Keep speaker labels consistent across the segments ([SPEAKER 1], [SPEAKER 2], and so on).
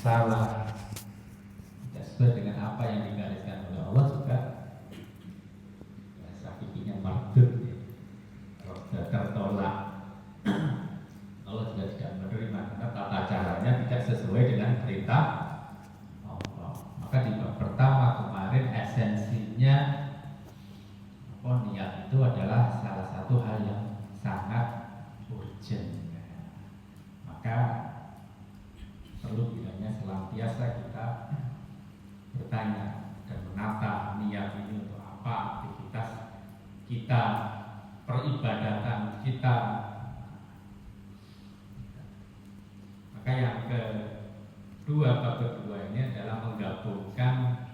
[SPEAKER 1] salah, tidak sesuai dengan apa yang digariskan oleh Allah juga sakikinya mardud ya. Kalau sudah tertolak Allah juga tidak menerima karena tata caranya tidak sesuai dengan perintah Allah. Maka di bab pertama kemarin esensinya niat itu adalah salah satu hal yang sangat urgent. Maka perlu kiranya senantiasa kita bertanya dan menata niat ini untuk apa, aktivitas kita, peribadatan kita. Maka yang kedua, bab kedua ini adalah menggabungkan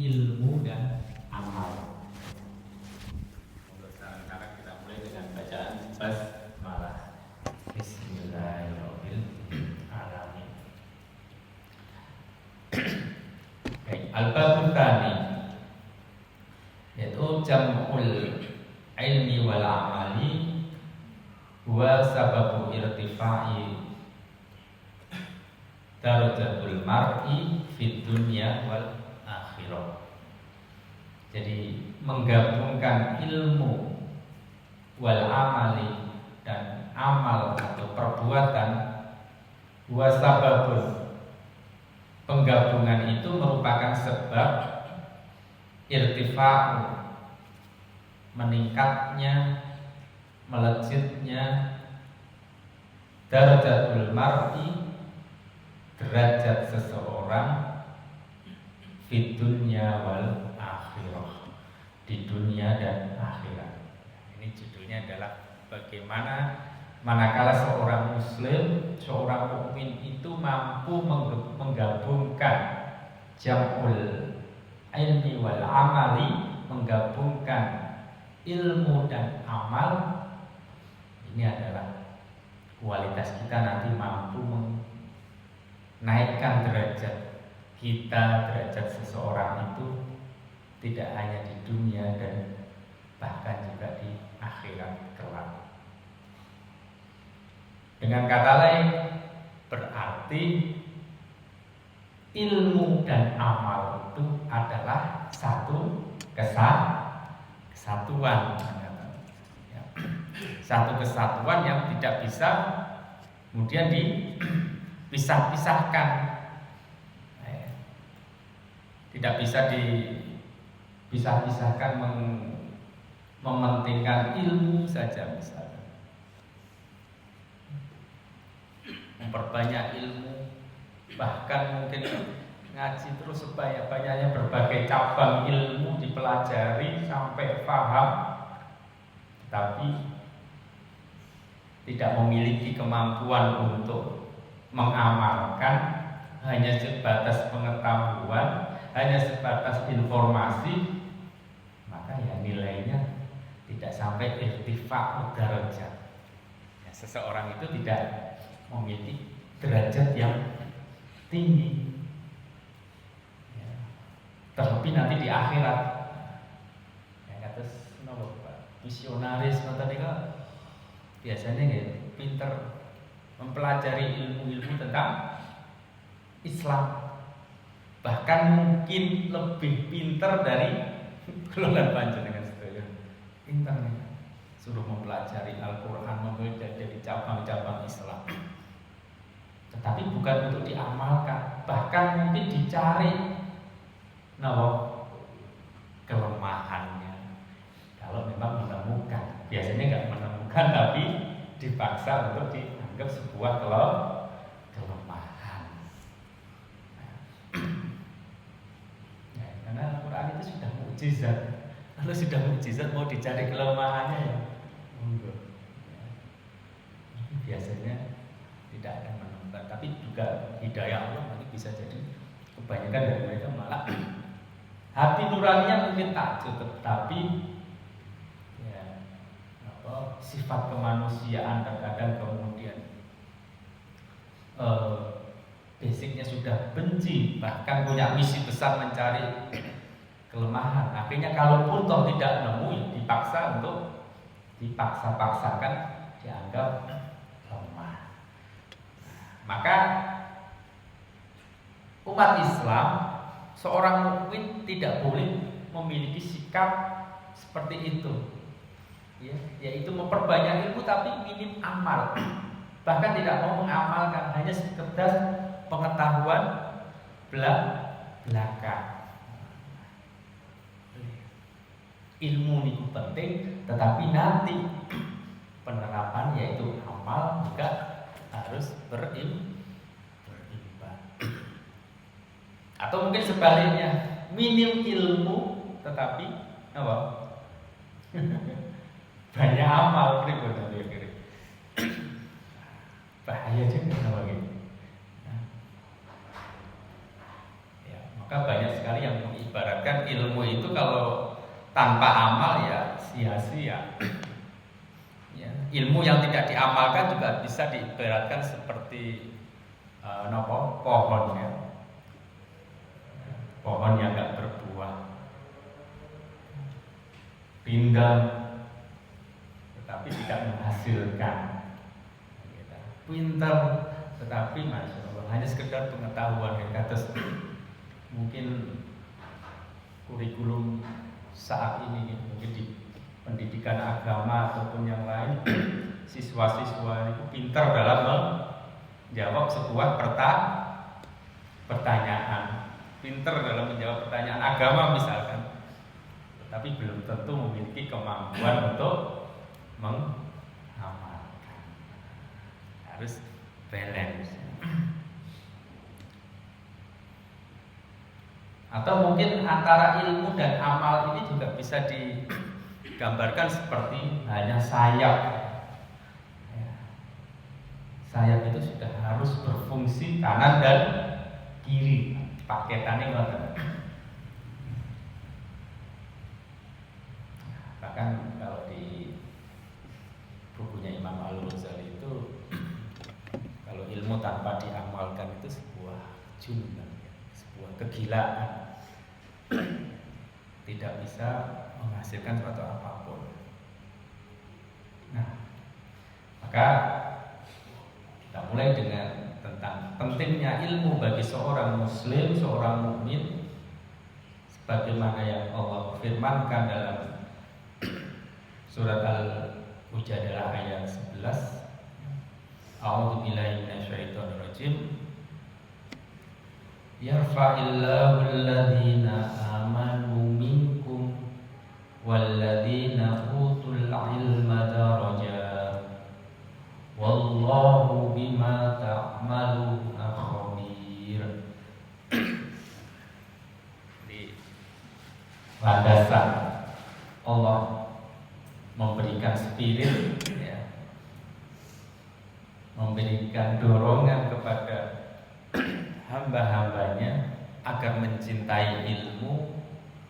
[SPEAKER 1] ilmu dan amal. Sekarang kita mulai dengan bacaan basmalah. Bismillahirrahmanirrahim. Al-Babul Tsani, yaitu jam'ul ilmi wal amali wa sababu irtifa'i darajatul mar'i fid dunya wal akhirah. Jadi menggabungkan ilmu wal amali dan amal atau perbuatan, wa sababun, penggabungan itu merupakan sebab irtifa'u, meningkatnya, melejitnya darajatul mar'i, derajat seseorang di dunia wal akhirah, di dunia dan akhirat. Ini judulnya adalah bagaimana manakala seorang muslim, seorang mukmin itu mampu menggabungkan jam'ul ilmi wal amali, menggabungkan ilmu dan amal. Ini adalah kualitas kita nanti mampu menaikkan derajat kita, derajat seseorang itu tidak hanya di dunia dan bahkan juga di akhirat kelak. Dengan kata lain, berarti ilmu dan amal itu adalah satu kesatuan, satu kesatuan yang tidak bisa kemudian dipisah-pisahkan. Tidak bisa dipisah-pisahkan, mementingkan ilmu saja misalnya, memperbanyak ilmu, bahkan mungkin ngaji terus sebanyak-banyaknya, berbagai cabang ilmu dipelajari sampai paham, tapi tidak memiliki kemampuan untuk mengamalkan, hanya sebatas pengetahuan, hanya sebatas informasi, maka ya nilainya tidak sampai irtifa'u darajat. Ya, seseorang itu tidak memiliki derajat yang tinggi, ya, terlebih nanti di akhirat. Ya, atas misionaris matematika biasanya ya pinter mempelajari ilmu-ilmu tentang Islam, bahkan mungkin lebih pintar dari kelolaan panjenengan sedaya. Pintar nih, suruh mempelajari Al-Quran, mempelajari cabang-cabang Islam, tetapi bukan untuk diamalkan, bahkan mungkin dicari kelemahannya. Kalau memang menemukan, biasanya nggak menemukan, tapi dipaksa untuk dianggap sebuah kelemahan. Karena Al-Quran itu sudah mukjizat. Kalau sudah mukjizat mau dicari kelemahannya ya enggak. Biasanya tidak akan menemukan. Tapi juga hidayah Allah nanti bisa jadi kebanyakan dari mereka malah hati nuraninya mungkin takjub, tetapi ya, sifat kemanusiaan terkadang kemudian basicnya sudah benci, bahkan punya misi besar mencari kelemahan. Akhirnya kalaupun toh tidak nemu, dipaksa untuk dipaksa-paksakan dianggap lemah. Maka umat Islam, seorang mukmin tidak boleh memiliki sikap seperti itu, ya, yaitu memperbanyak ilmu tapi minim amal, bahkan tidak mau mengamalkan, hanya sekedar pengetahuan belaka. Ilmu itu penting, tetapi nanti penerapan yaitu amal juga harus berimbang. Atau mungkin sebaliknya, minim ilmu tetapi apa? Banyak amal, bahaya juga kalau gitu. Ya, maka banyak sekali yang mengibaratkan ilmu itu kalau tanpa amal ya sia-sia. Ya, ilmu yang tidak diamalkan juga bisa diibaratkan seperti pohon, ya. Pohon yang gak berbuah, rindang tetapi tidak menghasilkan, pintar tetapi masya Allah hanya sekedar pengetahuan, ya. Terus mungkin kurikulum saat ini mungkin di pendidikan agama ataupun yang lain, siswa-siswa itu pintar dalam menjawab sebuah pertanyaan, pintar dalam menjawab pertanyaan agama misalkan, tapi belum tentu memiliki kemampuan untuk mengamalkan. Harus balance. Atau mungkin antara ilmu dan amal ini juga bisa digambarkan seperti hanya sayap. Sayap itu sudah harus berfungsi kanan dan kiri. Paketannya ngoten. Bahkan kalau di bukunya Imam Al-Ghazali itu, kalau ilmu tanpa diamalkan itu sebuah junun, sebuah kegilaan, tidak bisa menghasilkan suatu apapun. Nah, maka kita mulai dengan tentang pentingnya ilmu bagi seorang muslim, seorang mukmin, sebagaimana yang Allah firmankan dalam surat Al-Mujadalah ayat 11. A'udzubillahi minasyaitonir rajim. Yarfa'illahu alladhina amanu minkum walladhina utul ilma darajat. Wallahu bima ta'maluna khabir. Di landasan Allah memberikan spirit, ya, memberikan dorongan kepada hamba-hambanya agar mencintai ilmu,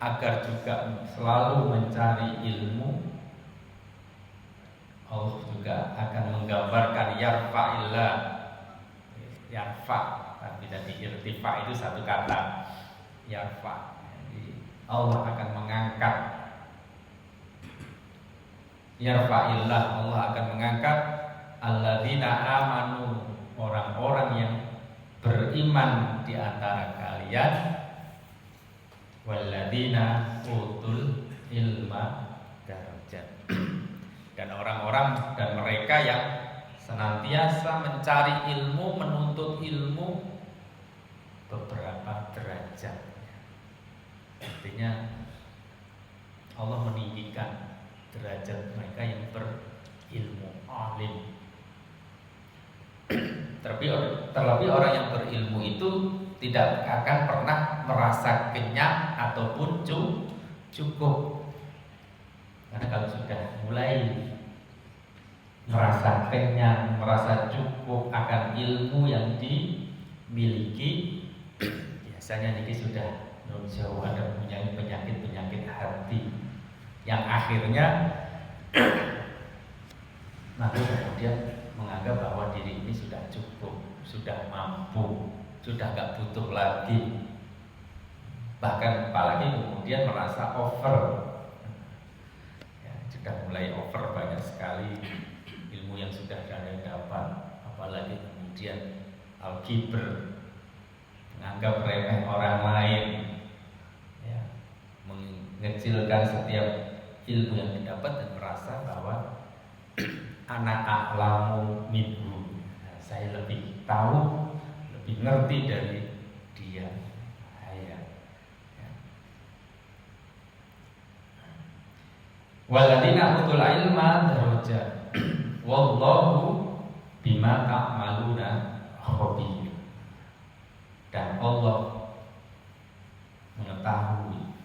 [SPEAKER 1] agar juga selalu mencari ilmu. Allah juga akan menggambarkan yarfa'illah, yarfa, tapi tadi irtifa itu satu kata, yarfa. Jadi Allah akan mengangkat, yarfa'illah, Allah akan mengangkat alladzina amanu, orang-orang yang beriman di antara kalian, walladzina utul ilma darajat, dan orang-orang dan mereka yang senantiasa mencari ilmu, menuntut ilmu, beberapa derajat. Artinya Allah meninggikan derajat mereka yang berilmu, alim. Terlebih orang yang berilmu itu tidak akan pernah merasa kenyang ataupun cukup. Karena kalau sudah mulai merasa kenyang, merasa cukup akan ilmu yang dimiliki, biasanya ini sudah jauh ada punya penyakit hati yang akhirnya nanti kemudian menganggap bahwa diri ini sudah cukup, sudah mampu, sudah gak butuh lagi. Bahkan apalagi kemudian merasa over, ya, sudah mulai over banyak sekali ilmu yang sudah dia dapat, apalagi kemudian al-kibr, menganggap remeh orang lain, ya, mengecilkan setiap ilmu yang didapat dan merasa bahwa anak a'lamu minhu, saya lebih tahu, lebih ngerti dari dia. Waladina utul ilma darajat wallahu bima ta'maluna khabir. Dan Allah mengetahui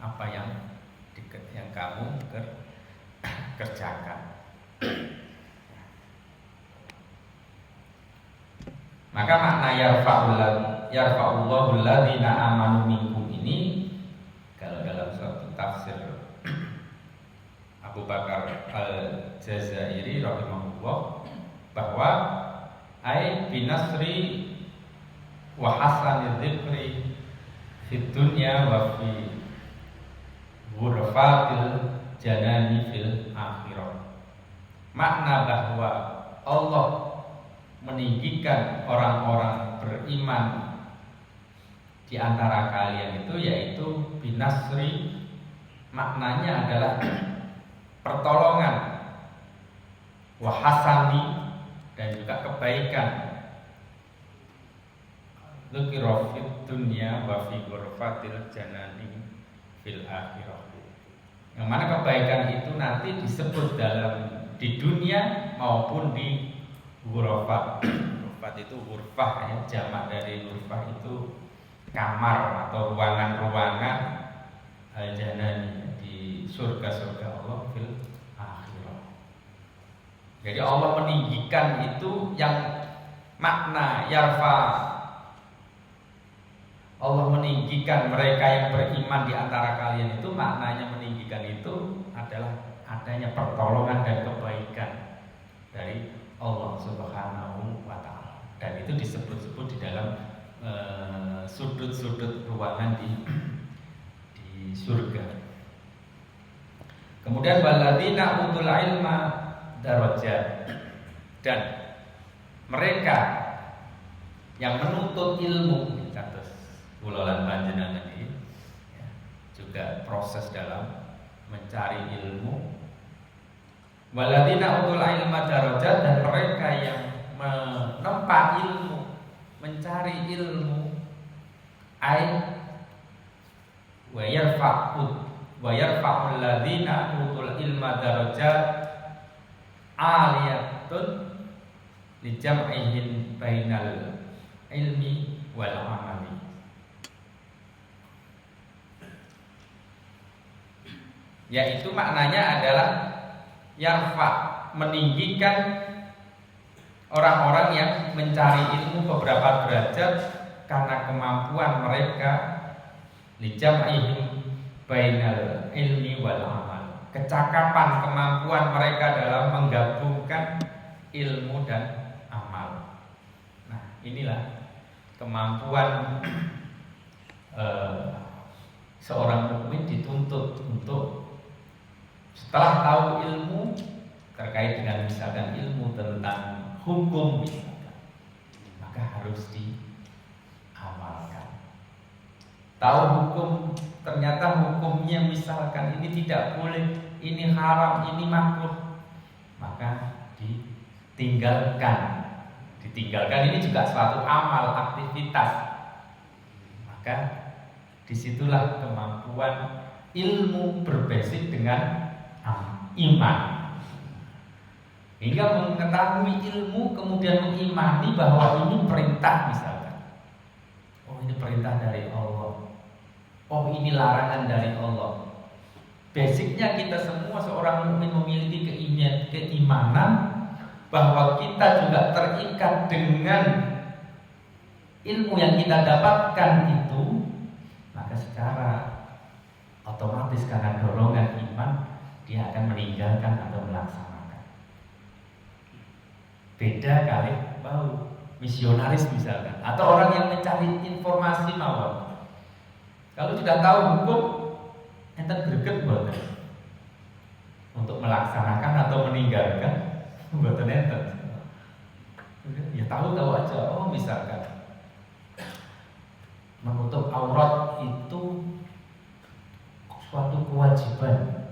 [SPEAKER 1] apa yang kamu kerjakan. Maka makna yarfa'ullahu alladhina amanu minkum ini kalau dalam suatu tafsir Abu Bakar Al-Jazairi rahimahullah, bahwa ai binasri wa hasanil dzikri fid dunya wa fi ghurfatil janani fil akhirah. Makna bahwa Allah meninggikan orang-orang beriman di antara kalian itu yaitu binasri, maknanya adalah pertolongan, wahasani, dan juga kebaikan, dzikra dunya wa fi ghurfatil janani fil akhirah. Yang mana kebaikan itu nanti disebut di dunia maupun di ghurfat. Ghurfat itu ghurfah ya, jamak dari ghurfah itu kamar atau ruangan-ruangan janani di surga-surga Allah fil akhirah. Jadi Allah meninggikan itu yang makna yarfa. Allah meninggikan mereka yang beriman di antara kalian itu, maknanya meninggikan itu adalah adanya pertolongan dan kebaikan dari Allah Subhanahu wa taala. Dan itu disebut-sebut di dalam sudut-sudut ruangan di surga. Kemudian waladina utul ilma darajat, dan mereka yang menuntut ilmu, kata ulolan panjenengan ini ya, juga proses dalam mencari ilmu. Waladina utul ilma darajat, dan mereka yang menempa ilmu, mencari ilmu, ai wa yarfa'ul ladzina utul ilma darajat aliyatun li jam'ihim bainal ilmi wal amali. Yaitu maknanya adalah yarfa, meninggikan orang-orang yang mencari ilmu beberapa derajat karena kemampuan mereka lijam'ihim bainal ilmi wal amal, kecakapan kemampuan mereka dalam menggabungkan ilmu dan amal. Nah, inilah kemampuan seorang mukmin dituntut untuk setelah tahu ilmu terkait dengan misalkan ilmu tentang hukum misalkan, maka harus diamalkan. Tahu hukum, ternyata hukumnya misalkan ini tidak boleh, ini haram, ini makruh, maka ditinggalkan. Ditinggalkan ini juga suatu amal, aktivitas. Maka disitulah kemampuan ilmu berbasis dengan iman, hingga mengetahui ilmu kemudian mengimani bahwa ini perintah misalkan, oh ini perintah dari Allah, oh ini larangan dari Allah. Basicnya kita semua seorang mukmin memiliki keimanan bahwa kita juga terikat dengan ilmu yang kita dapatkan itu, maka secara otomatis karena dorongan iman dia akan meninggalkan atau melaksanakan. Beda kali bau misionaris misalkan, atau orang yang mencari informasi mawon. Kalau sudah tahu hukum, enten greget mboten untuk melaksanakan atau meninggalkan, mboten enten. Ya tahu-tahu aja. Oh misalkan menutup aurat itu suatu kewajiban,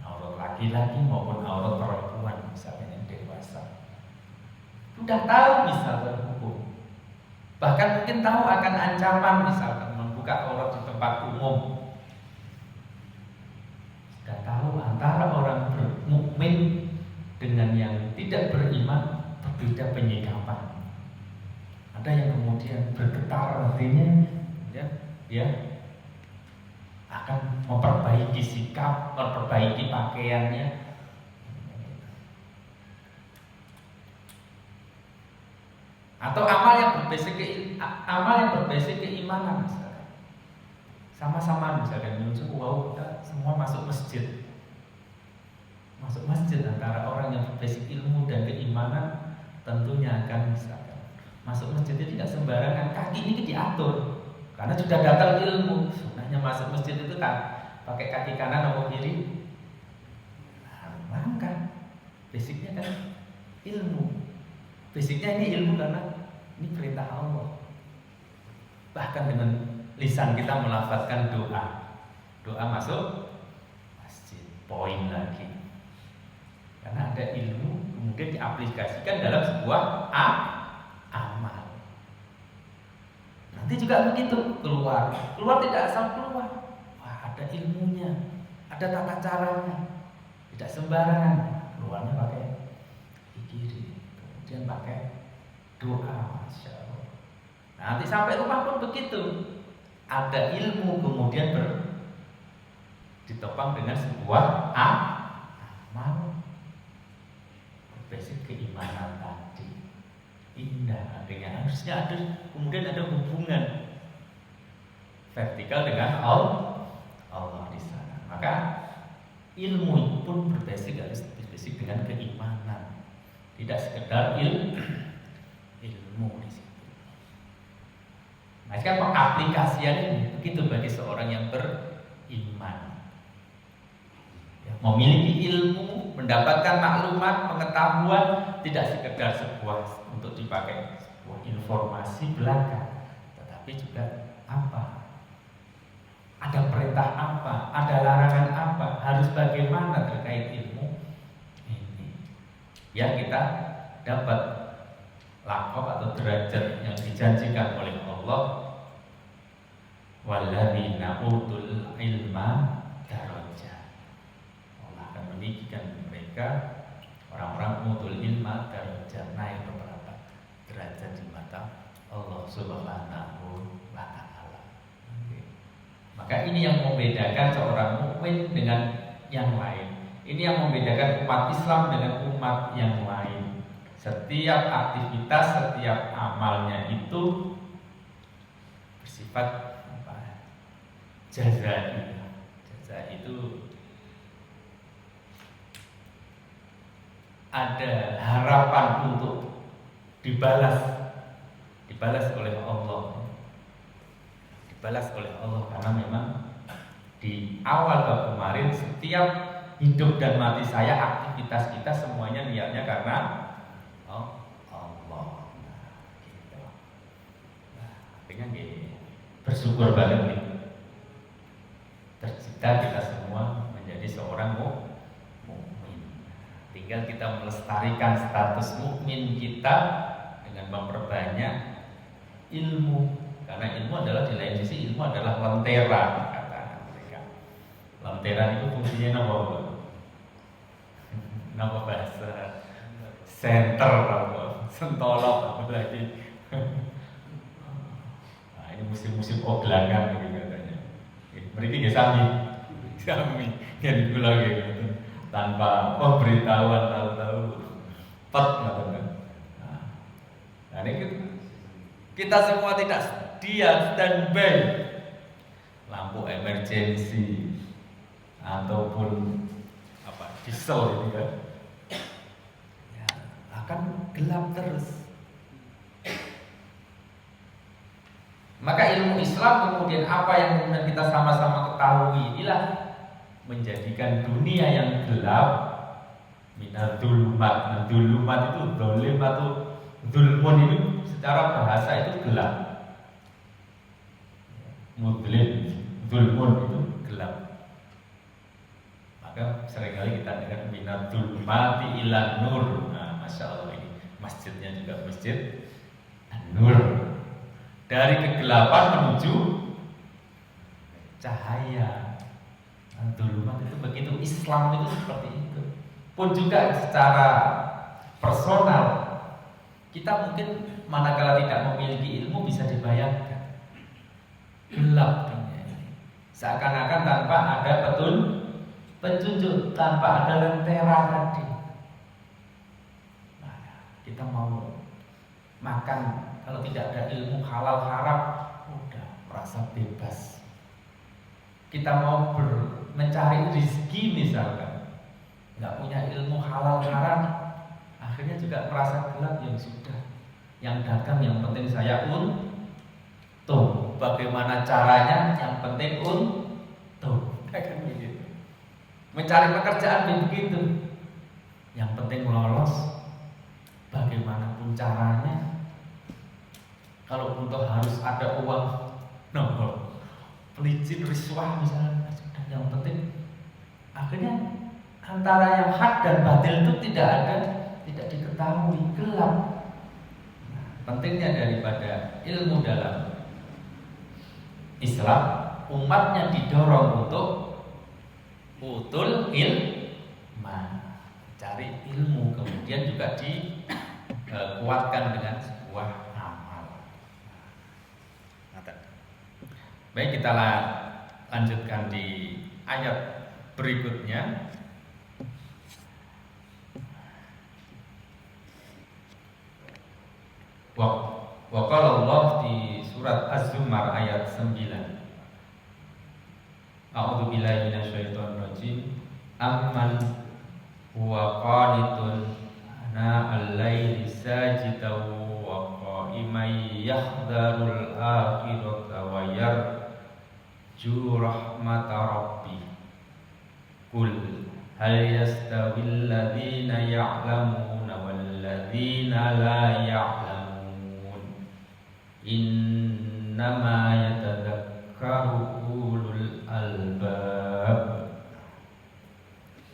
[SPEAKER 1] aurat laki-laki maupun aurat perempuan misalnya yang dewasa. Sudah tahu misalkan hukum, bahkan mungkin tahu akan ancaman misalkan membuka aurat di tempat umum. Sudah tahu antara orang bermukmin dengan yang tidak beriman berbeda penyikapan. Ada yang kemudian bergetar hatinya, ya akan memperbaiki sikap, memperbaiki pakaiannya. Atau amal yang berbasis keimanan misalkan. Sama-sama misalkan wow, kita semua masuk masjid. Masuk masjid antara orang yang berbasis ilmu dan keimanan tentunya akan misalkan masuk masjid itu tidak sembarangan, kaki ini diatur karena sudah datang ilmu. Sunnahnya masuk masjid itu kan pakai kaki kanan atau kiri, langkah. Basicnya kan ilmu. Basicnya ini ilmu karena ini perintah Allah. Bahkan dengan lisan kita melafazkan doa, doa masuk masjid. Poin lagi, karena ada ilmu kemudian diaplikasikan dalam sebuah amal. Nanti juga begitu, keluar tidak asal keluar. Wah, ada ilmunya, ada tata caranya, tidak sembarangan. Keluarnya pakai kiri, kemudian pakai doa, masya Allah. Nanti sampai rumah pun begitu, ada ilmu kemudian ditopang dengan sebuah amal berbasis keimanan tadi. Indah adanya, harusnya ada, kemudian ada hubungan vertikal dengan Allah di sana. Maka ilmu pun berbasis dengan keimanan, tidak sekedar ilmu di situ. Nah, kan pengaplikasiannya begitu bagi seorang yang beriman. Memiliki ilmu, mendapatkan maklumat, pengetahuan, tidak sekedar sebuah untuk dipakai sebuah informasi belaka, tetapi juga apa? Ada perintah apa? Ada larangan apa? Harus bagaimana terkait ilmu ini? Ya kita dapat laqab atau derajat yang dijanjikan oleh Allah. Walladzina utul ilma darajat. Allah akan meninggikan mereka orang-orang utul ilma darajat, naik beberapa derajat di mata Allah Subhanahu wa taala. Maka ini yang membedakan seorang mukmin dengan yang lain. Ini yang membedakan umat Islam dengan umat yang lain. Setiap aktivitas, setiap amalnya itu bersifat jazai. Jazai itu ada harapan untuk dibalas oleh Allah. Dibalas oleh Allah karena memang di awal bab kemarin setiap hidup dan mati saya, aktivitas kita semuanya niatnya karena Allah. Gitu. Artinya bersyukur banget nih. Tercipta kita semua menjadi seorang mukmin. Tinggal kita melestarikan status mukmin kita dengan memperbanyak ilmu. Karena ilmu adalah, di lain sisi ilmu adalah lentera, kata mereka. Lentera itu fungsinya nama bahasa center apa, sentolok apa lagi. Nah, ini musim-musim oglangan gitu katanya. Mereka nggak sami, yang diulang gitu, tanpa pemberitahuan tahu-tahu, pet kan. Nah, ini kita semua tidak sedia standby, lampu emergency ataupun apa diesel ini kan, ya, akan gelap terus. Maka ilmu Islam kemudian apa yang kemudian kita sama-sama ketahui, inilah menjadikan dunia yang gelap minal dulumat. Nah, dulumat itu dolim atau Zulmun itu secara bahasa itu gelap. Mudlim, zulmun itu gelap. Maka seringkali kita dengar minat zulmati ila nur. Nah, masya Allah ini masjidnya juga masjid nur. Dari kegelapan menuju cahaya. Zulmat itu begitu. Islam itu seperti itu. Pun juga secara personal, kita mungkin manakala tidak memiliki ilmu bisa dibayangkan gelap dunia ini. Seakan-akan tanpa ada petunjuk, tanpa ada lentera tadi. Nah, kita mau makan kalau tidak ada ilmu halal haram, udah merasa bebas. Kita mau mencari rezeki misalkan, nggak punya ilmu halal haram, akhirnya juga merasa gelap. Yang sudah, yang dagang yang penting saya untung, bagaimana caranya yang penting untung, kan begitu. Mencari pekerjaan begitu, yang penting lolos, bagaimanapun caranya. Kalau untuk harus ada uang, pelicin riswah misalnya, sudah yang penting. Akhirnya antara yang hak dan batil itu tidak diketahui, gelap. Nah, pentingnya daripada ilmu dalam Islam, umatnya didorong untuk utul ilma, cari ilmu, kemudian juga dikuatkan dengan sebuah amal. Baik, kita lanjutkan di ayat berikutnya. Wa qala Allah di surat Az-Zumar ayat 9. A'udzu billahi minasyaitonir rajim. Amman huwa qanitun ana al-laili sajidan wa qa'iman yahdharul akhirata wa yarju rahmata rabbi. Qul hal yastawil ladzina ya'lamuna wal ladzina la ya'lamun. Innama yatadzakkaru ulul albab.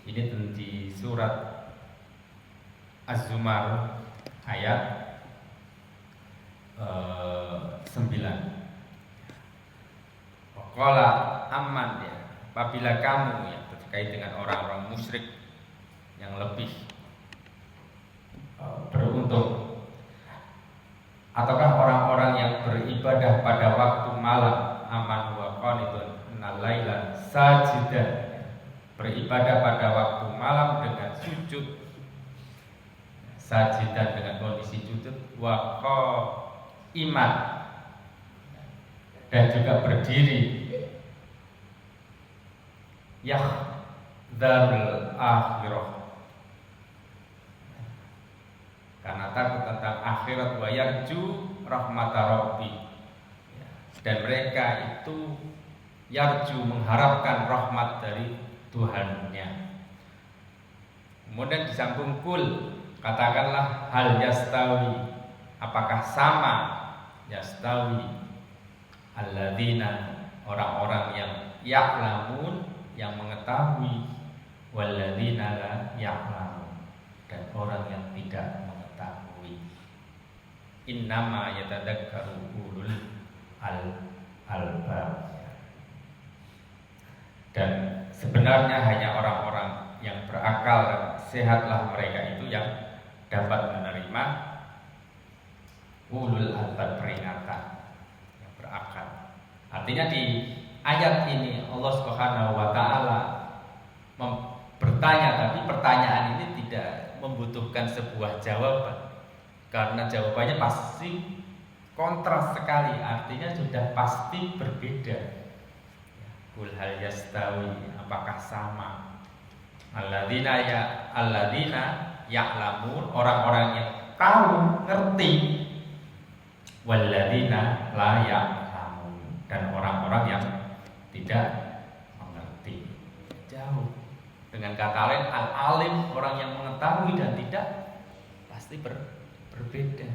[SPEAKER 1] Ini di surat Az-Zumar ayat 9. Qala amman, ya, apabila kamu yang terkait dengan orang-orang musyrik yang lebih beruntung, ataukah orang-orang yang beribadah pada waktu malam, aman wa qanitun nalaila sajidan, beribadah pada waktu malam dengan sujud, sajidan dengan kondisi sujud, wa iman, dan juga berdiri, yahdharul akhirah, karena takut tentang akhirat, wa yarju rahmata rabbi, dan mereka itu yarju mengharapkan rahmat dari Tuhannya. Kemudian disambung kul, katakanlah hal yastawi, apakah sama, yastawi alladzina, orang-orang yang ya'lamun, yang mengetahui, walladzina la ya'lamun, dan orang yang tidak mengetahui. Innama yatadzakkaru ulul albab, dan sebenarnya hanya orang-orang yang berakal dan sehatlah mereka itu yang dapat menerima ulul albab, peringatan, yang berakal. Artinya di ayat ini Allah Subhanahu wa taala bertanya, tapi pertanyaan ini tidak membutuhkan sebuah jawaban, karena jawabannya pasti kontras sekali, artinya sudah pasti berbeda. Qul hal yastawi, apakah sama, alladzina ya'lamun, orang-orang yang tahu, ngerti, walladzina la ya'lamun, dan orang-orang yang tidak mengerti. Jauh. Dengan kata lain, al-alim, orang yang mengetahui dan tidak, pasti berbeda.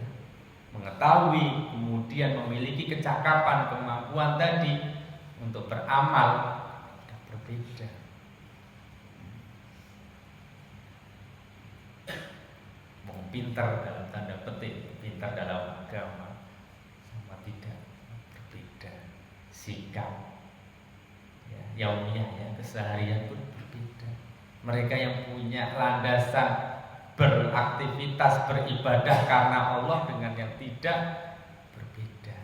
[SPEAKER 1] Mengetahui, kemudian memiliki kecakapan, kemampuan tadi untuk beramal sudah berbeda. Mau pintar dalam tanda petik, pintar dalam agama sama tidak berbeda. Sikap yaumiyah ya, keseharian pun berbeda. Mereka yang punya landasan beraktivitas, beribadah karena Allah dengan yang tidak berbeda.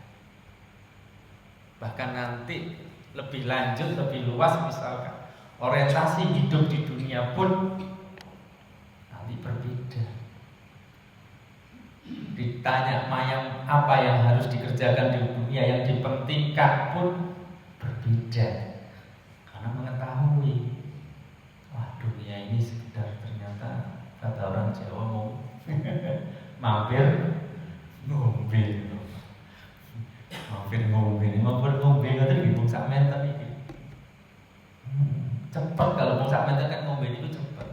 [SPEAKER 1] Bahkan nanti lebih lanjut, lebih luas, misalkan orientasi hidup di dunia pun nanti berbeda. Ditanya apa yang harus dikerjakan di dunia, yang dipentingkan pun berbeda. Karena mengetahui, wah dunia ini sekedar ternyata kata orang Jawa mau mampir ngombe, itu dihitung sak menten iki. Cepet kalau mau sak menten kan ngombe itu cepet.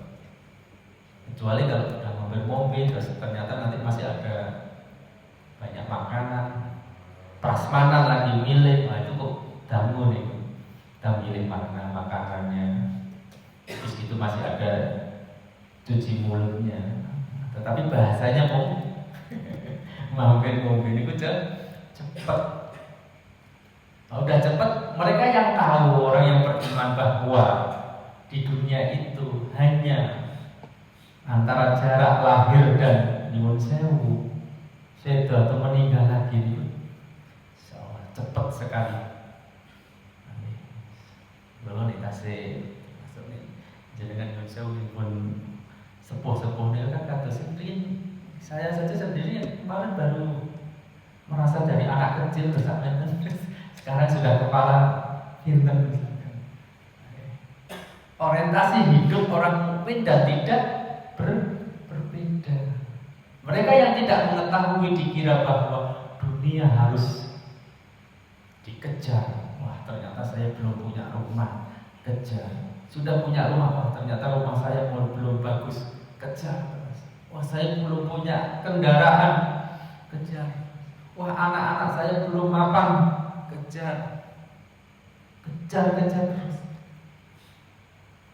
[SPEAKER 1] Kecuali kalau udah mampir ngombe terus ternyata nanti masih ada banyak makanan, prasmanan lagi milih, wah itu kok damu nih. Kita milih mana makanannya, terus itu masih ada cuci mulutnya, tetapi bahasanya mau mampir ngombe itu cepat. Udah cepat, mereka yang tahu, orang yang beriman bahwa di dunia itu hanya antara jarak lahir dan nyuwun sewu, sedo atau meninggal lagi itu cepat sekali. Belum ditase maksudnya jangan nyuwun sewu pun sepuh-sepuhnya kan kata sendiri. Saya saja sendiri kemarin baru merasa dari anak kecil sekarang sudah kepala pinter. Orientasi hidup orang mukmin dan tidak berbeda. Mereka yang tidak mengetahui dikira bahwa dunia harus dikejar. Wah ternyata saya belum punya rumah, kejar. Sudah punya rumah, wah ternyata rumah saya belum bagus, kejar. Wah saya belum punya kendaraan, kejar. Wah anak-anak saya belum mapan, kejar. Kejar terus.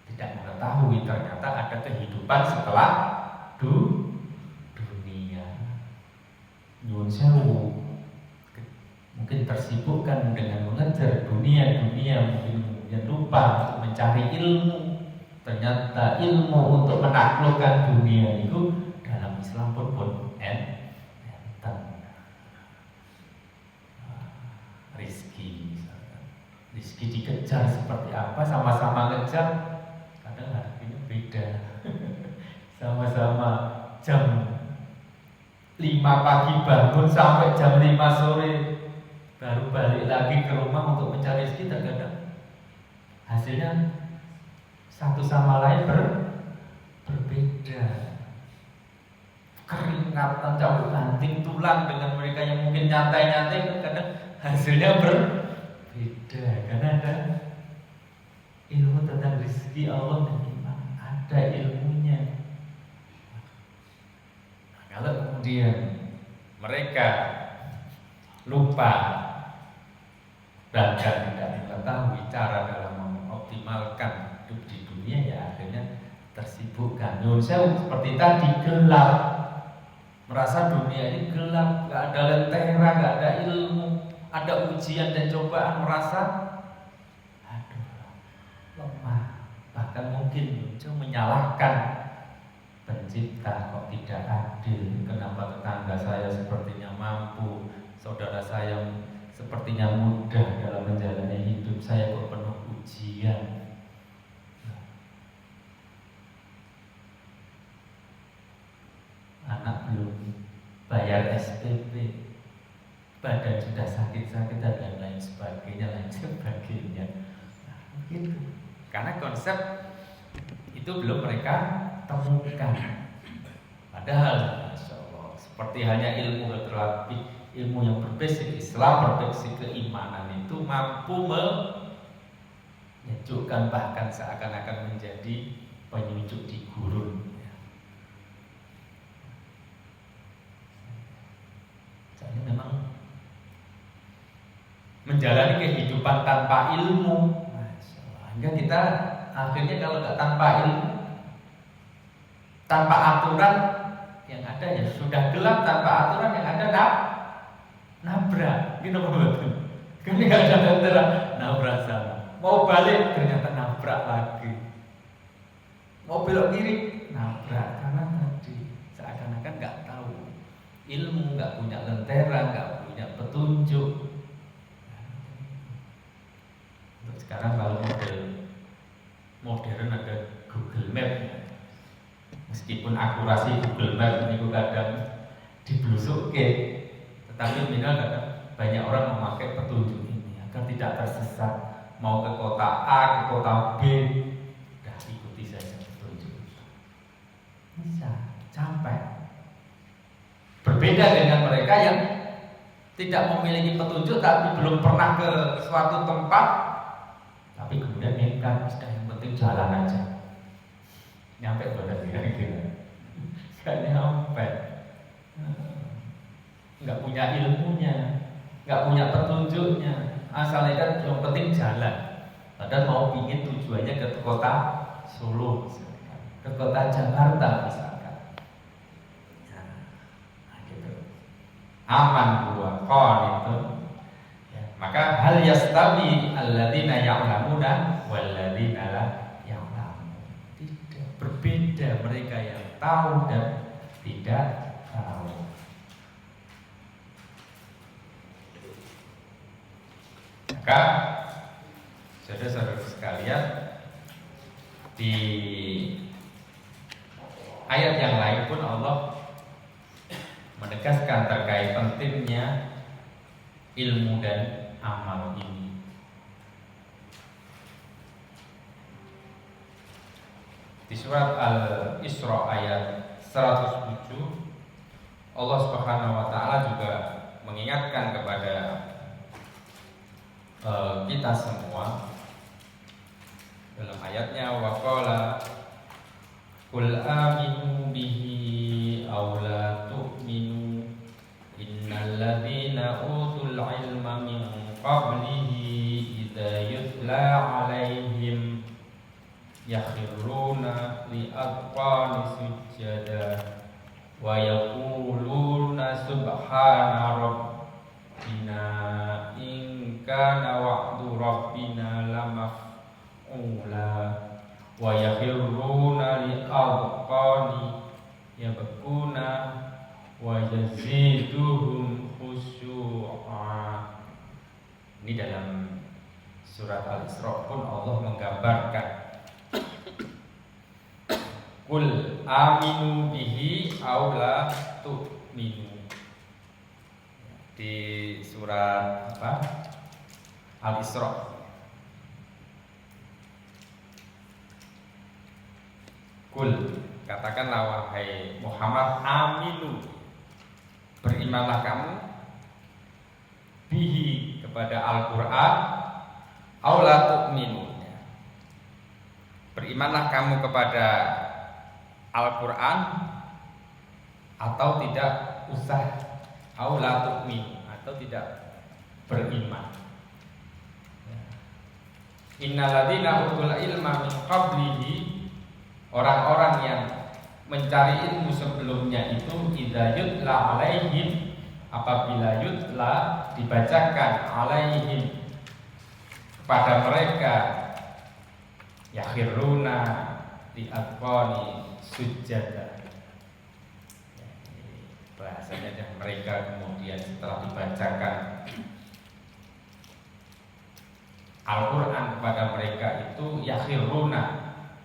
[SPEAKER 1] Tidak mengetahui ternyata ada kehidupan setelah dunia. Nyuwun sewu, mungkin tersibukkan dengan mengejar dunia, mungkin lupa untuk mencari ilmu. Ternyata ilmu untuk menaklukkan dunia itu dalam Islam pun enten. Rizki misalkan, rizki dikejar seperti apa, sama-sama ngejar, kadang harganya beda. Sama-sama jam 5 pagi bangun sampai jam 5 sore baru balik lagi ke rumah untuk mencari rezeki, terkadang hasilnya satu sama lain berbeda. Keringatan, cabut banting tulang dengan mereka yang mungkin nyantai-nyantai, kadang hasilnya berbeda. Karena ada ilmu tentang rezeki Allah dan iman, ada ilmunya. Nah, kalau kemudian mereka lupa bahkan tidak mengetahui cara dalam mengoptimalkan hidup di dunia, ya akhirnya tersibukkan. Nyuwun sewu seperti tadi, gelap, merasa dunia ini gelap, gak ada lentera, gak ada ilmu, ada ujian dan cobaan, merasa aduh lemah, bahkan mungkin menyalahkan pencipta, kok tidak adil, kenapa tetangga saya sepertinya mampu, saudara saya sepertinya mudah dalam menjalani hidup, saya kok penuh ujian. Anak belum bayar SPP, badan sudah sakit-sakit dan lain sebagainya. Nah, begitu. Karena konsep itu belum mereka temukan. Padahal, Masya Allah, seperti hanya ilmu terlebih, ilmu yang berbasis Islam, berbasis keimanan itu mampu menyejukkan, bahkan seakan-akan menjadi penyujuk di gurun. menjalani kehidupan tanpa ilmu. Hingga kita akhirnya kalau nggak tanpa ilmu, tanpa aturan, yang ada ya sudah gelap, tanpa aturan yang ada nabrak, gitu betul. Kan nggak ada aturan, nabrak salah. Mau balik ternyata nabrak lagi. Mau belok kiri, nabrak karena tadi seakan-akan nggak tahu ilmu, nggak punya lentera, nggak punya petunjuk. Sekarang kalau modern ada Google Map, meskipun akurasi Google Map ini kadang diblusuk, tetapi minimal kadang banyak orang memakai petunjuk ini agar tidak tersesat. Mau ke kota A, ke kota B, dah ikuti saja petunjuk. Bisa sampai. Berbeda dengan mereka yang tidak memiliki petunjuk tapi belum pernah ke suatu tempat, tapi kemudian nekat, sudah yang penting jalan aja. Nyampe pada kira-kira gak nyampe, nggak punya ilmunya, nggak punya petunjuknya, asalnya kan yang penting jalan. Padahal mau pingin tujuannya ke kota Solo misalkan, ke kota Jakarta misalkan. Nah, gitu. Aman gua kon itu. Maka hal yastawi alladzina ya'lamuna walladzina la ya'lamun. Tidak, berbeda mereka yang tahu dan tidak tahu. Maka saudara-saudara sekalian, di ayat yang lain pun Allah menegaskan terkait pentingnya ilmu dan amal ini. Di surat Al-Isra ayat 107, Allah Subhanahu wa taala juga mengingatkan kepada kita semua dalam ayatnya, wa qala qul aminu bihi aw la tu'minu innal ladzina utul ilma min qablihi idza yutla alaihim yakhruna li adqani sujada wa yaquluna subhana rabbina in kana wa'du rabbina lamaf'ula wa yakhruna li adqani yabkuna wa yaziduhum khusyu'a. Ini dalam surat Al-Isra pun Allah menggambarkan Qul aminu bihi aw la tu'minu. Di surat apa? Al-Isra. Qul, katakanlah wahai Muhammad, aminu, berimanlah kamu bihi, kepada Al-Quran, aw la tu'minu, berimanlah kamu kepada Al-Quran atau tidak usah, aw la tu'minu, atau tidak beriman. Innal ladzina utul ilma min qablihi, orang-orang yang mencari ilmu sebelumnya itu, idza yutla alaihim, apabila yutla dibacakan, alaihim kepada mereka, yakhiruna li adqani sujada. Bahasanya mereka kemudian setelah dibacakan Al-Quran kepada mereka itu, yakhiruna,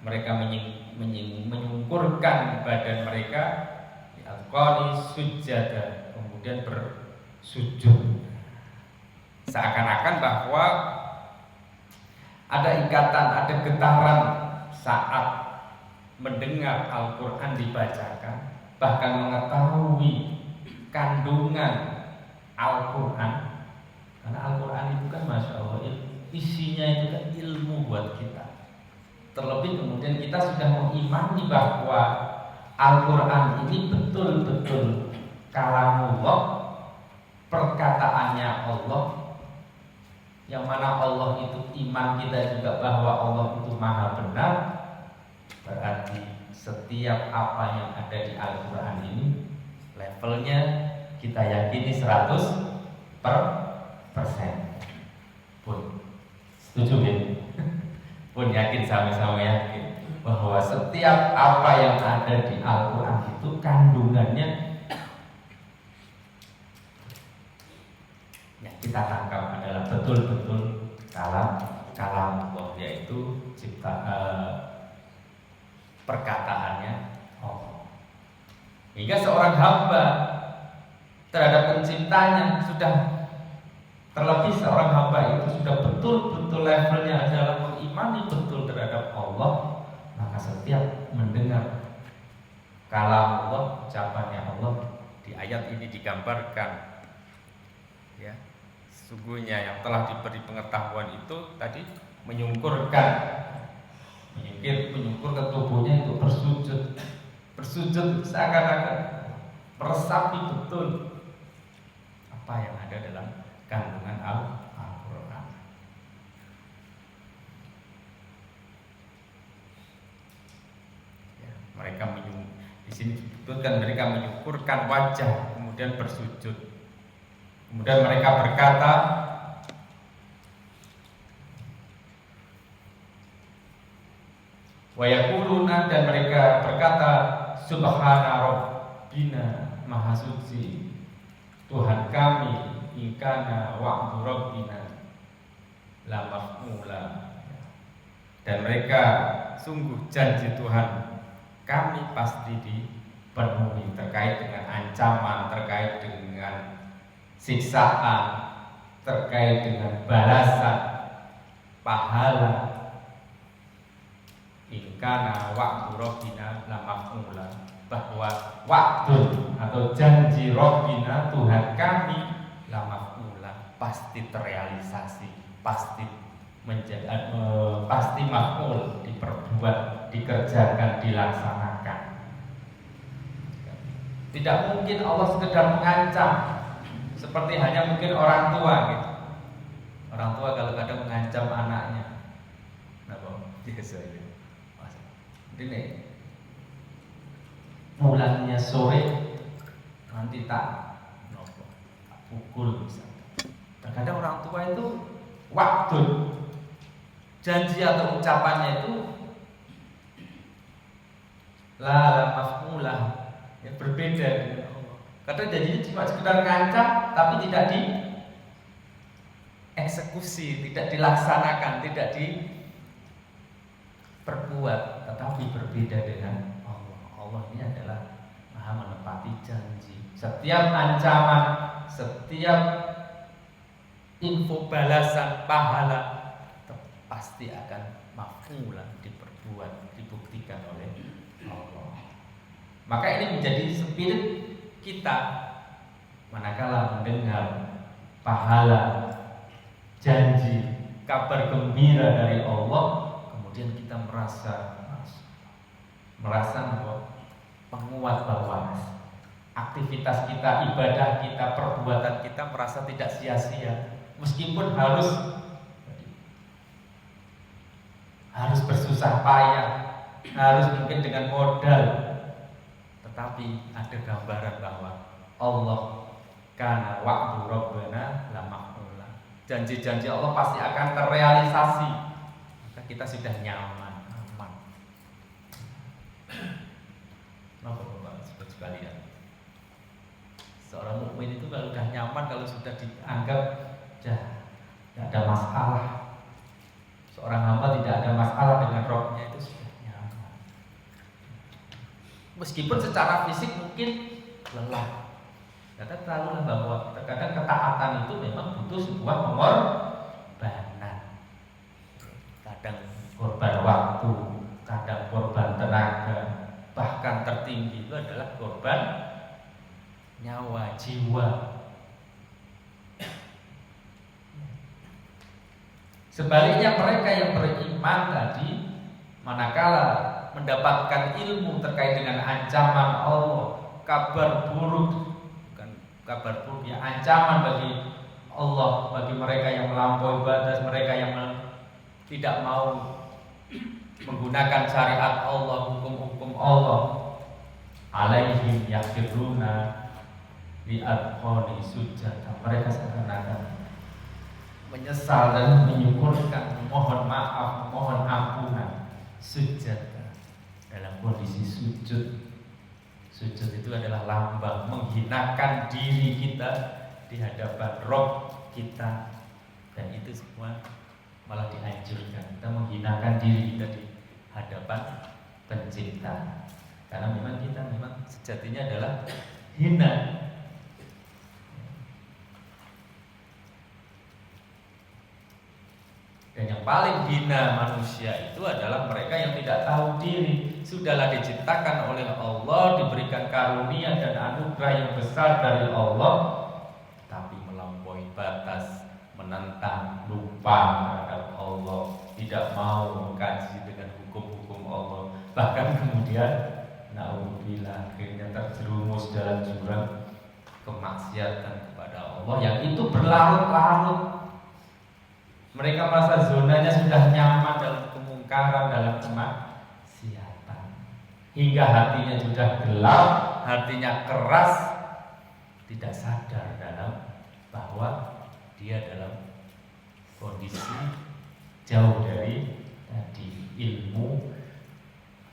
[SPEAKER 1] mereka menyungkurkan badan mereka, li adqani sujada, kemudian bersujud. Seakan-akan bahwa ada ikatan, ada getaran saat mendengar Al-Quran dibacakan, bahkan mengetahui kandungan Al-Quran. Karena Al-Quran itu kan Masya Allah, isinya itu kan ilmu buat kita. Terlebih kemudian kita sudah mengimani bahwa Al-Quran ini betul-betul kalamullah, perkataannya Allah, yang mana Allah itu iman kita juga bahwa Allah itu maha benar, berarti setiap apa yang ada di Al-Quran ini levelnya kita yakini 100%. Pun setuju ya? Pun yakin, sama-sama yakin bahwa setiap apa yang ada di Al-Quran itu kandungannya yang kita tangkap adalah betul-betul kalam Allah, yaitu perkataannya Allah. Hingga seorang hamba terhadap penciptanya sudah, terlebih seorang hamba itu sudah betul-betul levelnya adalah mengimani betul terhadap Allah, maka setiap mendengar kalam Allah, ucapannya Allah, di ayat ini digambarkan ya, sesungguhnya yang telah diberi pengetahuan itu tadi menyungkur ke tubuhnya itu bersujud seakan-akan meresapi betul apa yang ada dalam kandungan Al-Quran. Ya, di sini disebutkan mereka menyukurkan wajah, kemudian bersujud, kemudian mereka berkata, wa yaquluna, dan mereka berkata, subhana rabbina, maha suci Tuhan kami, ingkana wa'du rabbina la maf'ula, dan mereka sungguh janji Tuhan kami pasti dipenuhi, terkait dengan ancaman, terkait dengan siksaan, terkait dengan balasan, pahala. Ingkana wa'du rabbina la maf'ula, bahwa waktu atau janji Rabbina, Tuhan kami, la maf'ula, pasti terrealisasi, pasti pasti maf'ul, diperbuat, dikerjakan, dilaksanakan. Tidak mungkin Allah sekedar mengancam seperti hanya mungkin orang tua gitu. Orang tua kalau kadang mengancam anaknya, biasa ya. Ini bulannya sore nanti tak pukul misalnya. Terkadang orang tua itu waktu janji atau ucapannya itu la maf'ulah, ya, berbeda dengan Allah. Kadang janjinya cuma sekedar ngancam tapi tidak dieksekusi, tidak dilaksanakan, tidak diperbuat, tetapi berbeda dengan Allah. Allah ini adalah maha menepati janji. Setiap ancaman, setiap info balasan, pahala pasti akan maf'ulan, diperbuat, dibuktikan oleh Allah. Maka ini menjadi spirit kita manakala mendengar pahala, janji, kabar gembira dari Allah, kemudian kita merasa penguat bahwa aktivitas kita, ibadah kita, perbuatan kita merasa tidak sia-sia, meskipun harus bersusah payah, harus mungkin dengan modal, tetapi ada gambaran bahwa Allah kana wa'du rabbana la maf'ula, janji-janji Allah pasti akan terrealisasi, maka kita sudah nyaman, aman. Bapak sekalian, seorang mukmin itu kalau sudah nyaman, kalau sudah dianggap tidak ada masalah, seorang hamba tidak ada masalah dengan rohnya, itu sudah nyaman. Meskipun secara fisik mungkin lelah, terlalu bahwa terkadang ketaatan itu memang butuh sebuah pengorbanan. Kadang korban waktu, kadang korban tenaga, bahkan tertinggi itu adalah korban nyawa, jiwa. Sebaliknya mereka yang beriman tadi, manakala mendapatkan ilmu terkait dengan ancaman Allah, kabar buruk, bukan kabar buruk ya, ancaman bagi Allah, bagi mereka yang melampaui batas, mereka yang tidak mau menggunakan syariat Allah, hukum-hukum Allah, alaihim yakhiruna li'adqani sujada. Mereka seakan-akan menyesal dan menyukurkan, memohon maaf, memohon ampunan, sujud dalam kondisi sujud. Sujud itu adalah lambang menghinakan diri kita di hadapan Rob kita, dan itu semua malah dianjurkan. Kita menghinakan diri kita di hadapan Pencipta, karena memang kita memang sejatinya adalah hina. Dan yang paling hina manusia itu adalah mereka yang tidak tahu diri. Sudahlah diciptakan oleh Allah, diberikan karunia dan anugerah yang besar dari Allah, tapi melampaui batas, menentang, lupa terhadap Allah, tidak mau mengkaji dengan hukum-hukum Allah. Bahkan kemudian naudzubillah akhirnya terjerumus dalam jurang kemaksiatan kepada Allah yang itu berlarut-larut. Mereka merasa zonanya sudah nyaman dalam kemungkaran, dalam kemaksiatan, hingga hatinya sudah gelap, hatinya keras, tidak sadar dalam bahwa dia dalam kondisi jauh dari tadi ilmu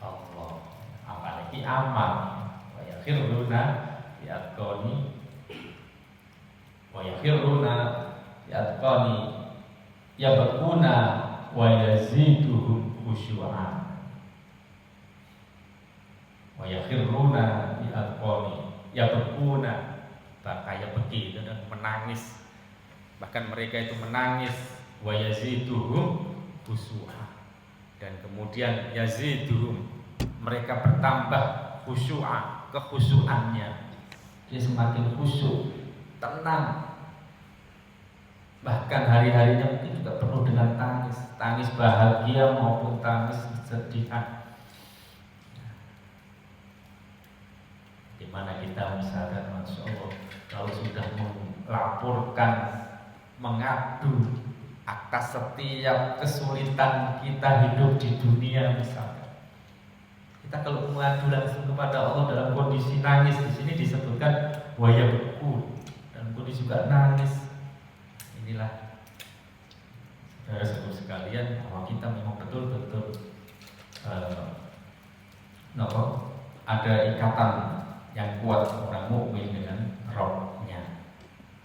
[SPEAKER 1] Allah, apalagi amal. Wa yakhiruna bi'atqani, wa yakhiruna bi'atqani yabquna wa yaziduhum khusyu'an. Wa yakhiruna bi'atqani yabquna, bakaya beki, dan menangis. Bahkan mereka itu menangis, wa yaziduhum khusyu'an, dan kemudian yaziduhum, mereka bertambah khusyu'an, kekhusyuannya. Dia semakin khusyuk, tenang. Bahkan hari-harinya mungkin juga penuh dengan tangis, tangis bahagia maupun tangis kesedihan. Dimana kita misalkan, Masya Allah, kalau sudah melaporkan, mengadu atas setiap kesulitan kita hidup di dunia misalkan, kita kalau mengadu langsung kepada Allah dalam kondisi nangis, di sini disebutkan waya beku, dalam kondisi juga nangis. Inilah saudara-saudara sekalian, bahwa kita memang betul-betul ada ikatan yang kuat orang mukmin dengan Rabb-nya.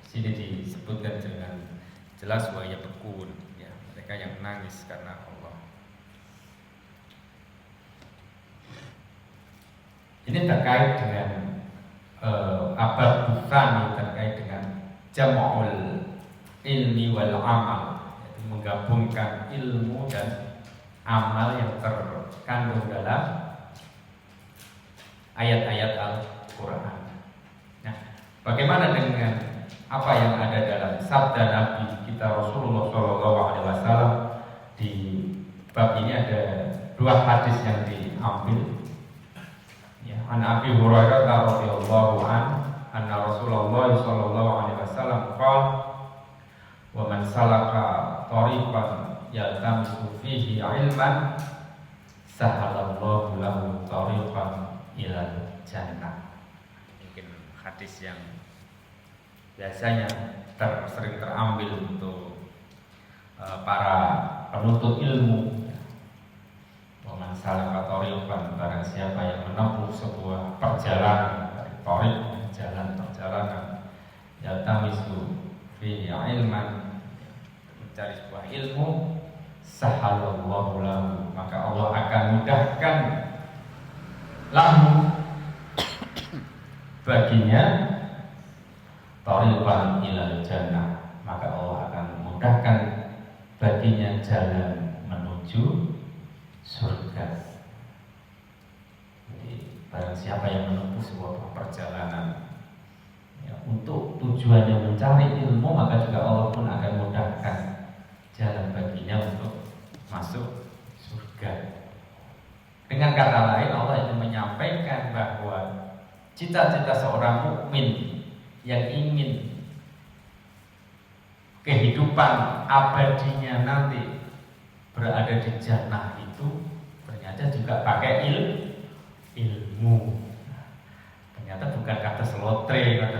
[SPEAKER 1] Di sini disebutkan dengan jelas wa yabkun, ya, mereka yang menangis karena Allah. Ini terkait dengan abad bukhani, terkait dengan jam'ul ilmi wal amal, yaitu menggabungkan ilmu dan amal yang terkandung dalam ayat-ayat Al-Quran. Nah, bagaimana dengan apa yang ada dalam sabda Nabi kita Rasulullah SAW? Di bab ini ada dua hadis yang diambil. Ya, an Abi Hurairah radhiyallahu anna Rasulullah SAW qala, wa man salaka thariqan yaltamisu fihi ilman sahalallahu lahu thariqan ilal jannah. Mungkin hadis yang biasanya sering terambil untuk para penuntut ilmu. Wa man salaka thariqan, barang siapa yang menempuh sebuah perjalanan, dari thariq, jalan perjalanan, yaltamisu fihi ilman, mencari sebuah ilmu, sahalallahu lahu, maka Allah akan mudahkan lahu, baginya, thariqan ilal jannah, maka Allah akan mudahkan baginya jalan menuju surga. Jadi barang siapa yang menempuh sebuah perjalanan, ya, untuk tujuannya mencari ilmu, maka juga Allah pun akan mudahkan jalan baginya untuk masuk surga. Dengan kata lain, Allah ingin menyampaikan bahwa cita-cita seorang mukmin yang ingin kehidupan abadinya nanti berada di jannah itu ternyata juga pakai ilmu. Ternyata bukan kata selotre, kata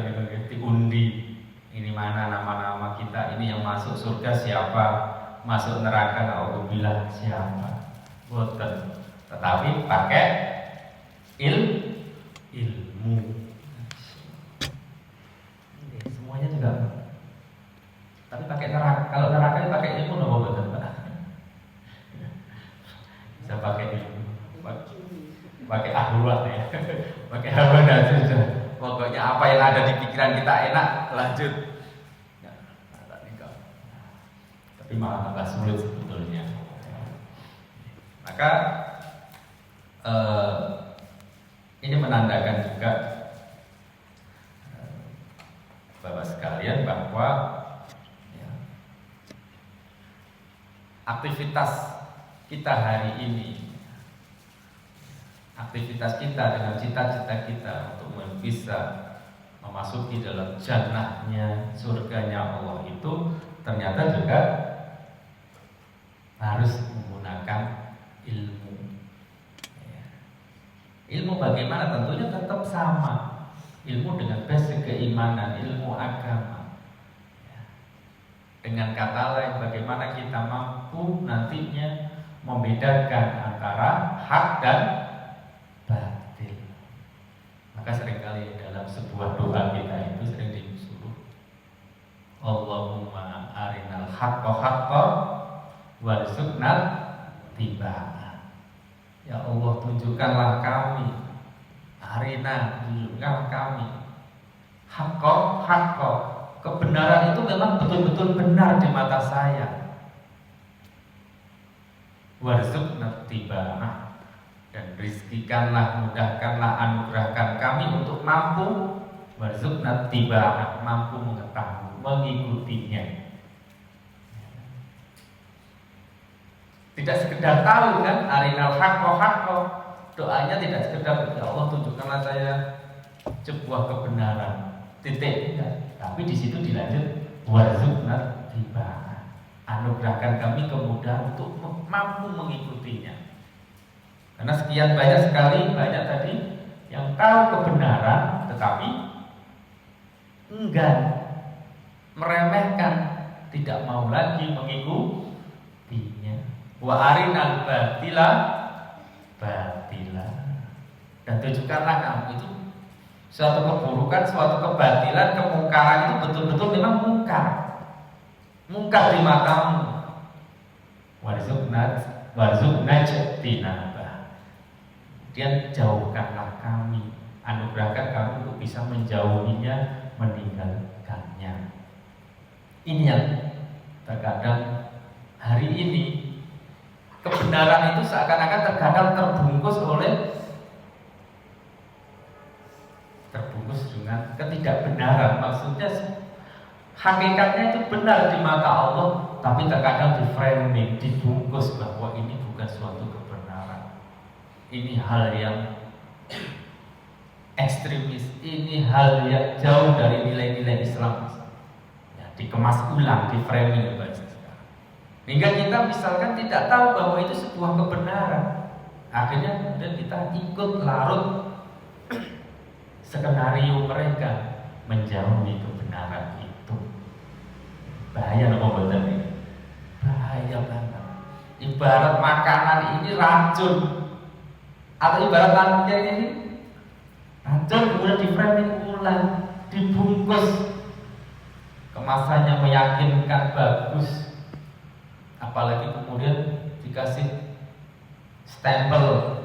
[SPEAKER 1] diundi. Ini mana nama-nama kita, ini yang masuk surga siapa, masuk neraka naudzubillah siapa. Boten. Tetapi pakai ilmu. Semuanya juga. Tapi pakai neraka. Kalau neraka pakai ilmu nopo boten, Pak? Bisa pakai ilmu. Pakai ahwat ya. Pakai ahwat aja sudah. Pokoknya apa yang ada di pikiran kita enak, lanjut. Tapi malah agak sulit sebetulnya. Maka ini menandakan juga Bapak sekalian bahwa ya, aktivitas kita hari ini, aktivitas kita dengan cita-cita kita untuk bisa memasuki dalam jannahnya, surganya Allah itu ternyata juga harus menggunakan ilmu. Ilmu bagaimana? Tentunya tetap sama. Ilmu dengan basic keimanan, ilmu agama. Dengan kata lain, bagaimana kita mampu nantinya membedakan antara hak dan batil. Maka seringkali dalam sebuah doa kita itu sering disuruh Allahumma arinal haqqa haqqa warzuqna tibaa. Ya Allah, tunjukkanlah kami, arina, tunjukkanlah kami haqqa haqqa. Kebenaran itu memang betul-betul benar di mata saya. Warzuqna tibaa, dan rizkikanlah, mudahkanlah, anugerahkan kami untuk mampu warzuqna tibaa, mampu mengetahui, mengikutinya. Tidak sekedar tahu kan, arinal haqqo haqqo. Doanya tidak sekedar ya Allah tunjukkanlah saya sebuah kebenaran. Titik enggak. Tapi di situ dilanjut warzuqna tibaa. Anugerahkan kami kemudahan untuk mampu mengikutinya. Karena sekian banyak sekali tadi yang tahu kebenaran tetapi enggan, meremehkan, tidak mau lagi mengikutinya. Wa arinal batila batila, dan tunjukkanlah kamu itu suatu keburukan, suatu kebatilan, kemungkaran itu betul-betul memang mungkar di matamu. Warzuqna tinaba, dan jauhkanlah kami, anugerahkan kami untuk bisa menjauhinya, meninggalkannya. Ini yang terkadang hari ini kebenaran itu seakan-akan terkadang terbungkus dengan ketidakbenaran. Maksudnya hakikatnya itu benar di mata Allah, tapi terkadang di framing, dibungkus bahwa ini bukan suatu kebenaran. Ini hal yang ekstremis, ini hal yang jauh dari nilai-nilai Islam. Ya, dikemas ulang, di framing hingga kita misalkan tidak tahu bahwa itu sebuah kebenaran. Akhirnya kemudian kita ikut larut skenario mereka menjauhi kebenaran itu. Bahaya nopo boten ini. Bahaya banget. Ibarat makanan ini racun, atau ibarat manusia ini racun, kemudian di framing ulang, dibungkus, kemasannya meyakinkan, bagus. Apalagi kemudian dikasih stempel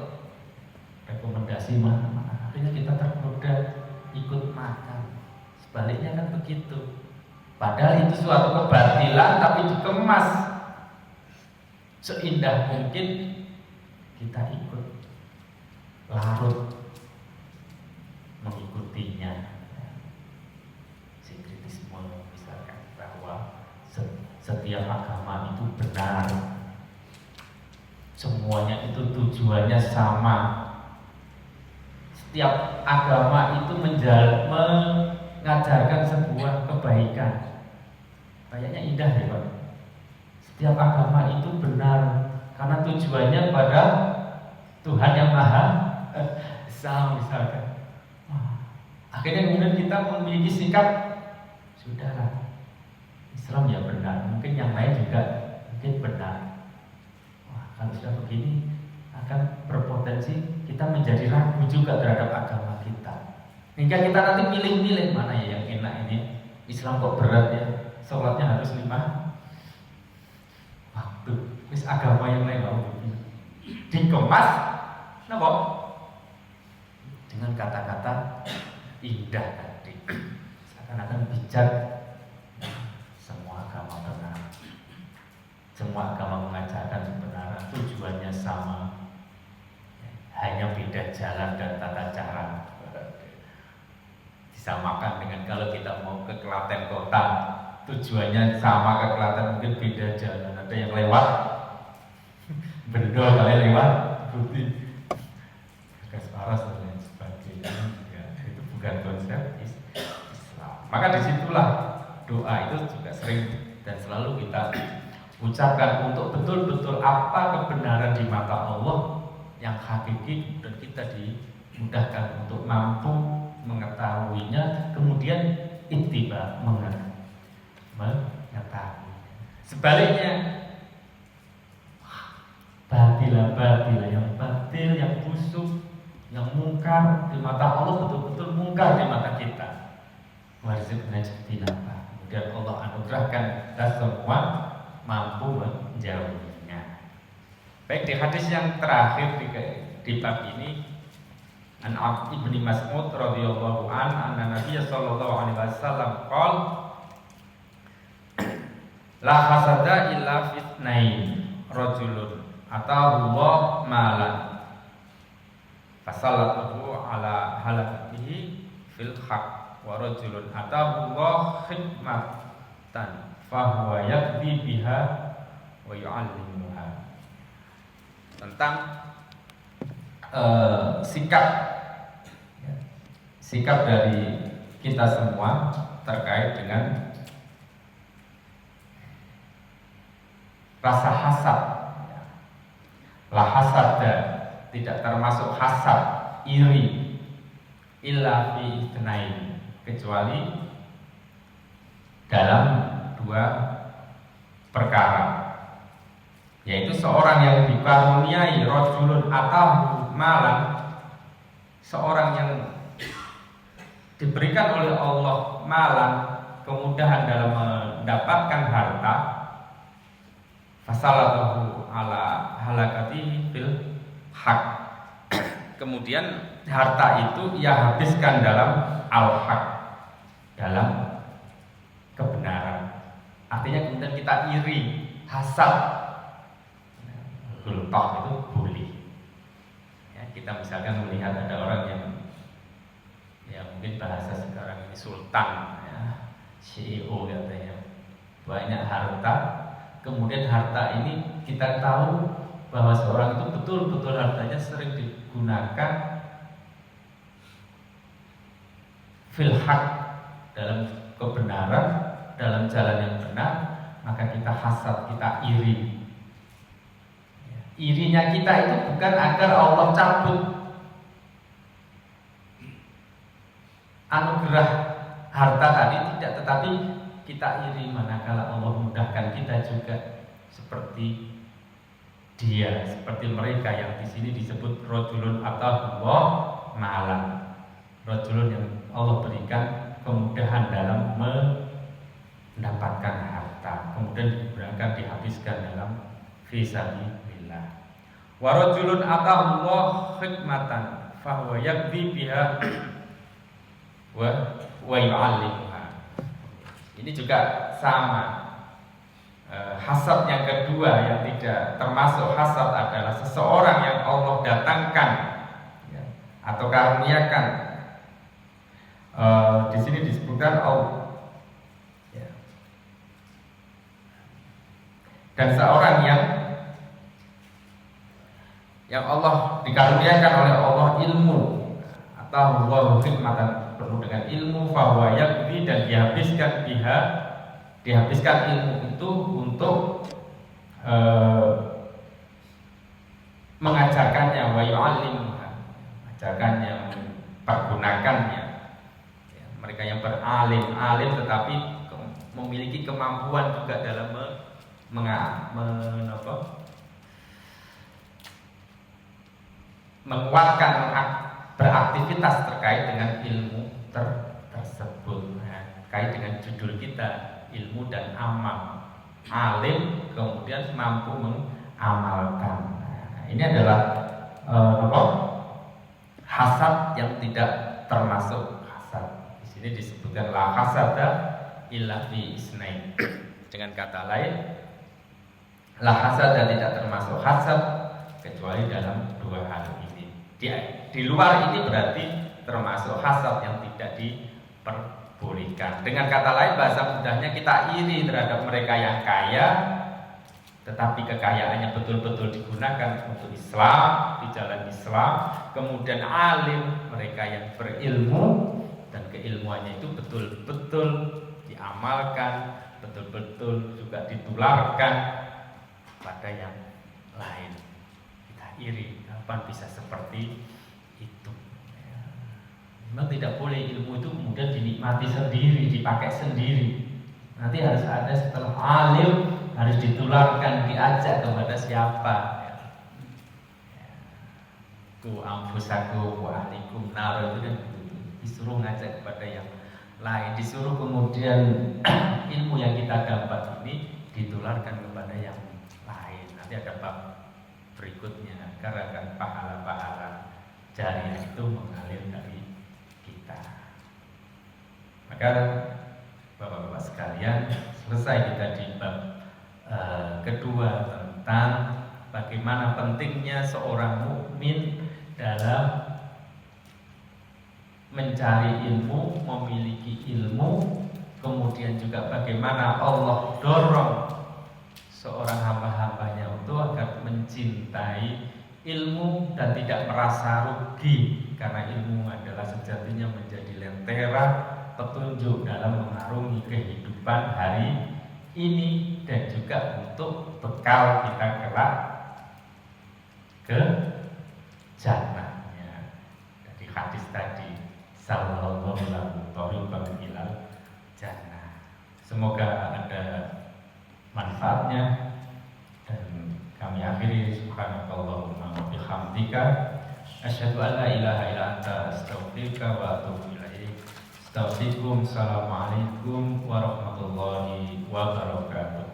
[SPEAKER 1] rekomendasi mana-mana, akhirnya kita tergoda ikut makan. Sebaliknya kan begitu. Padahal itu suatu kebatilan tapi dikemas seindah mungkin, kita ikut larut mengikutinya. Sinkretisme misalkan, bahwa setiap agama itu benar, semuanya itu tujuannya sama, setiap agama itu mengajarkan sebuah kebaikan. Kayaknya indah ya Pak. Setiap agama itu benar karena tujuannya pada Tuhan yang Maha Esa misalkan. Akhirnya kemudian kita memiliki sikap sudahlah, Islam ya benar, mungkin yang lain juga mungkin benar. Kalau sudah begini akan berpotensi kita menjadi ragu juga terhadap agama kita. Hingga kita nanti pilih-pilih mana ya yang enak ini. Islam kok berat ya, sholatnya harus 5 waktu. Wis agama yang lain mau dikemas, napa? Dengan kata-kata indah tadi. Seakan-akan bijak. Semua agama benar. Semua agama mengajarkan kebenaran, tujuannya sama. Hanya beda jalan dan tata cara. Disamakan dengan kalau kita mau ke Klaten kota, tujuannya sama ke Klaten, mungkin beda jalan. Ada yang lewat Bendol, kalian lewat Putih, Gasparas dan lain sebagainya. Ya, itu bukan konsep Islam. Maka disitulah doa itu juga sering dan selalu kita ucapkan untuk betul-betul apa kebenaran di mata Allah yang hakiki, dan kita dimudahkan untuk mampu mengetahuinya, kemudian ittiba mengetahui. Sebaliknya batil yang batil, yang busuk, yang mungkar di mata Allah betul-betul mungkar di mata kita. Warzibna jahtinaba. Kemudian Allah anugerahkan kita semua mampu menjauhinya. Baik, di hadis yang terakhir di bab ini, an Ibnu Mas'ud radhiyallahu anna Nabiy sallallahu alaihi wasallam qol la hasada illa fitnain rajulun atahu Allah malan fasallatuhu ala halakatihi fil haq wa rajulun atahu Allah khidmatan fahuwa yakdi biha wa yu'allimuha. Tentang sikap dari kita semua terkait dengan rasa hasad. La hasada, tidak termasuk hasad, iri, illa fi itsnain, kecuali dalam 2 perkara, yaitu seorang yang dikaruniai rajulun atahu malan, seorang yang diberikan oleh Allah malan, kemudahan dalam mendapatkan harta, fasalatahu ala halakati fil haq, kemudian harta itu ia habiskan dalam al-haq, dalam kebenaran. Artinya kemudian kita iri, hasad, gultoh itu bully. Ya, kita misalkan melihat ada orang yang mungkin bahasa sekarang ini sultan, ya, CEO katanya, banyak harta. Kemudian harta ini kita tahu bahwa seorang itu betul-betul hartanya sering digunakan fil haq, dalam kebenaran, dalam jalan yang benar, maka kita hasad, kita iri. Irinya kita itu bukan agar Allah cabut anugerah harta tadi, tidak, tetapi kita iri manakala Allah mudahkan kita juga seperti dia, seperti mereka yang di sini disebut rajulun atau Allah malan, rajulun yang Allah berikan kemudahan dalam mendapatkan harta, kemudian digunakan, dihabiskan dalam fisabilillah. Wa rajulun atahu Allah hikmatan fahuwa yakdi biha wa yu'allimuha. Ini juga sama. Hasad yang kedua yang tidak termasuk hasad adalah seseorang yang Allah datangkan, ya, atau karuniakan. Di sini disebutkan Allah, ya. Dan seorang yang Allah dikaruniakan oleh Allah ilmu, atau Allah khidmatan, penuh dengan ilmu, fahuwa yakdi, dan dihabiskan biha, dihabiskan ilmu itu untuk mengajarkannya, wa yu'allimuha, mengajarkannya, mempergunakannya. Ya, mereka yang alim tetapi memiliki kemampuan juga dalam menguatkan beraktivitas terkait dengan ilmu tersebut. Nah, terkait dengan judul kita, ilmu dan amal. Alim kemudian mampu mengamalkan. Nah, ini adalah hasad yang tidak termasuk hasad. Di sini disebutkan la hasada illa fi isnain. Dengan kata lain, la hasada tidak termasuk hasad kecuali dalam dua hal ini. Di luar ini berarti termasuk hasad yang tidak diperbolehkan. Dengan kata lain, bahasa mudahnya, kita iri terhadap mereka yang kaya, tetapi kekayaannya betul-betul digunakan untuk Islam, di jalan Islam. Kemudian alim, mereka yang berilmu dan keilmuannya itu betul-betul diamalkan, betul-betul juga ditularkan pada yang lain. Kita iri, kapan bisa seperti itu? Memang tidak boleh ilmu itu kemudian dinikmati sendiri, dipakai sendiri. Nanti harus ada setelah alim, harus ditularkan, diajak kepada siapa? Ku amfusaku wa ahlikum nar, itu kan disuruh ngajak kepada yang lain, disuruh kemudian ilmu yang kita dapat ini ditularkan kepada yang lain. Nanti ada bab berikutnya, karena akan pahala-pahala jariah itu mengalir dari kita. Maka Bapak-bapak sekalian, selesai kita di bab kedua tentang bagaimana pentingnya seorang mukmin dalam mencari ilmu, memiliki ilmu, kemudian juga bagaimana Allah dorong seorang hamba-hambanya untuk agar mencintai ilmu dan tidak merasa rugi, karena ilmu adalah sejatinya menjadi lentera petunjuk dalam mengarungi kehidupan hari ini dan juga untuk bekal kita kelak ke jannahnya. Dari hadis tadi, sallallahu alaihi wasallam jannah. Semoga ada manfaatnya, dan kami akhiri subhanakallahumma wa bihamdika asyhadu an la ilaha illa anta astaghfiruka wa atubu ilaik. Assalamualaikum warahmatullahi wabarakatuh.